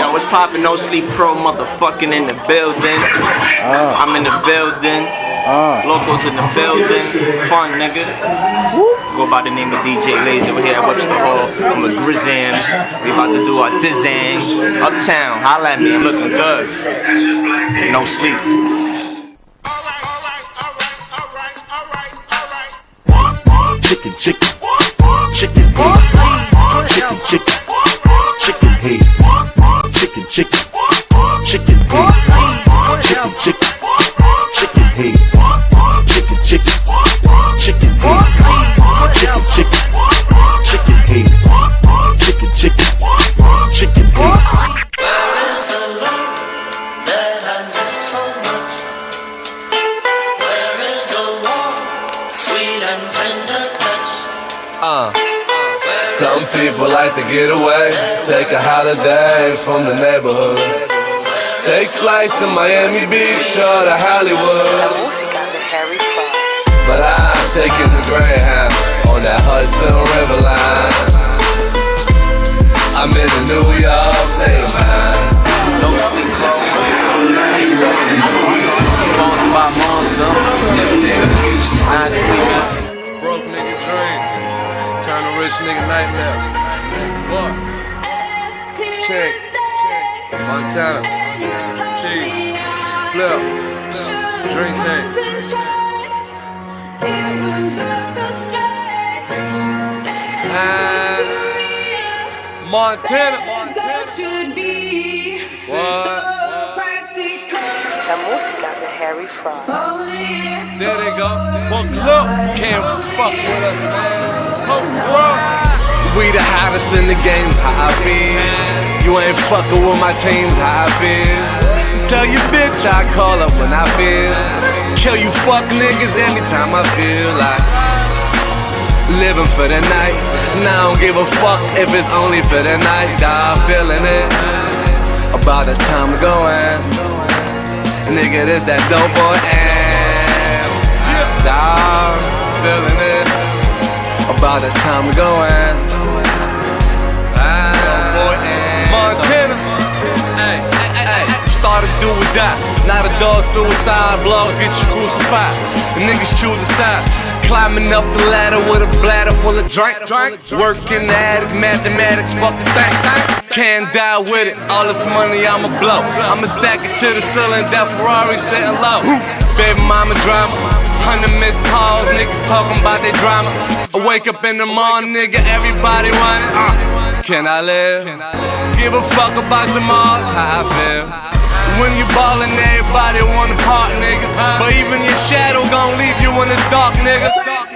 Yo, what's poppin'? No Sleep Pro motherfucking in the building. I'm in the building. Locals in the building. Fun, nigga. Go by the name of DJ Lazy. We're here at Webster Hall. I'm with G.R.A.M.Z. We about to do our Dizzang. Uptown. Holla at me. I'm looking good. No sleep. Chicken, chicken, chicken haze. Chicken, chicken, chicken haze. Chicken, chicken, chicken haze. Chicken, chicken, chicken haze. Chicken, chicken, chicken haze. Chicken, chicken, chicken haze. Chicken, chicken, chicken haze. Some people like to get away, take a holiday from the neighborhood, take flights to Miami Beach or to Hollywood. But I'm taking the Greyhound on that Hudson River line. I'm in the New York State of mind. Sponsored by Monster. Nine sleepers. Broke nigga dream. Turn a rich nigga nightmare. What? Check. Montana. Cheese. Flip. Drink tank. Montana. La música de Harry Fraud. There they go. Look, can't fuck with us, man. We the hottest in the games, how I feel. You ain't fucking with my teams, how I feel. Tell your bitch I call up when I feel. Kill you fuck niggas anytime I feel like living for the night. And I don't give a fuck if it's only for the night. Dawg, feeling it. About the time to go in. Nigga, this that dope boy am. Dawg, feeling it. About the time to go in. Montana. Ay, started do or die. Not a dog suicide. Blogs get you crucified. The niggas choose a side. Climbing up the ladder with a bladder full of drink. Working the attic, mathematics, fuck the thing. Can't die with it, all this money I'ma blow. I'ma stack it to the ceiling, that Ferrari sitting low. Baby mama drama, 100 missed calls, niggas talking about their drama. I wake up in the morning, nigga, everybody running. Can I live? Give a fuck about tomorrow's how I feel. When you ballin', everybody wanna part, nigga. But even your shadow gon' leave you when it's dark, nigga.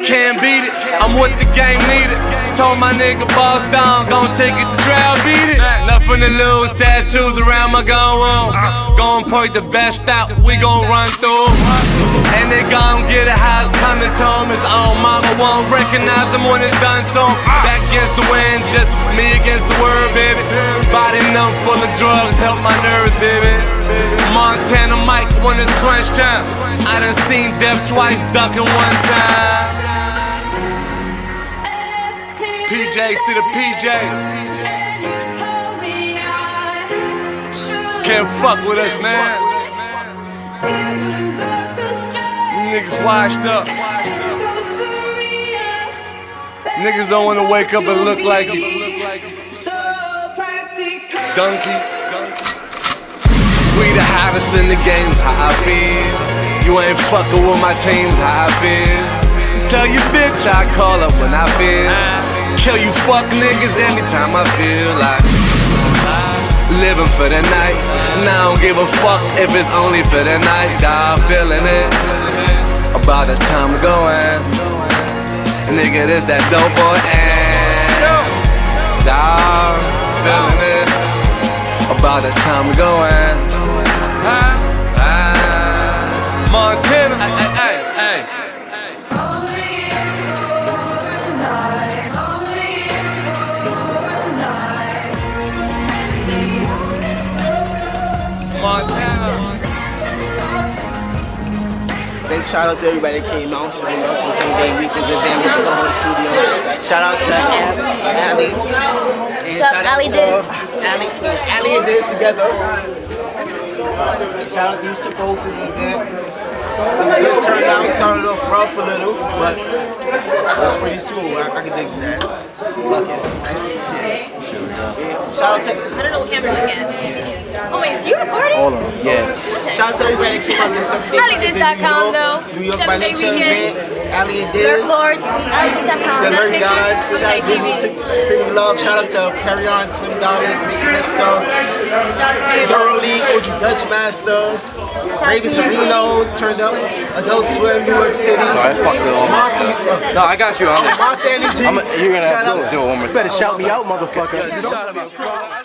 Can't beat it, I'm what the game needed. Told my nigga boss down, gon' take it to trial, beat it. Nothing to lose, tattoos around my gun room. Gon' point the best out, we gon' run through. And they gon' get it how it's coming to him. His own mama won't recognize him when it's done to him. Back against the wind, just me against the world, baby. Body numb full of drugs, help my nerves, baby. Montana Mike when it's crunch time. I done seen death twice, ducking one time. PJ, see the PJ. Can't fuck with us, man. You niggas washed up. Niggas don't wanna wake up and look like you. Donkey. We the hottest in the games, how I feel. You ain't fucking with my teams, how I feel. Tell your bitch I call up when I feel. Kill you fuck niggas anytime I feel like living for the night. And I don't give a fuck if it's only for the night. Dawg, feeling it. About the time to go in. Nigga, this that dope boy am. Dawg, feeling it. About the time to go in. Montana. Ay. They shout out to everybody that came out, showing up for some day weekends event with the Soho Studio. Shout out to Ali. What's up, Ali Diz? Ali and Diz together. Shout out to these two folks in the event. It was a good turnout, started off rough a little, but it was pretty smooth. I can dig that. Fuck it. Shit. Yeah. Shout out to... I don't know what camera to look at. Oh wait, you recording? Hold on, yeah. Shout out to everybody that came out to the 7 Day AliDiz.com though. New York by 7 Day Nature Weekends. event. Ali and Diz. Lurk Lords. AliDiz.com. The Lurk Picture? Gawds. Shout out to Sidney Love. Shout out to Perrion, Slim Dollars, Make Webster. Shout out to everybody. OG Dutch Master. Shout out to Sorvino turned up. Adult Swim, New York City. Sorry, I fucked it all. No, I got you. Moss Energy. You're gonna have to do it one more time. Better shout me out, motherfucker. Just shout me out.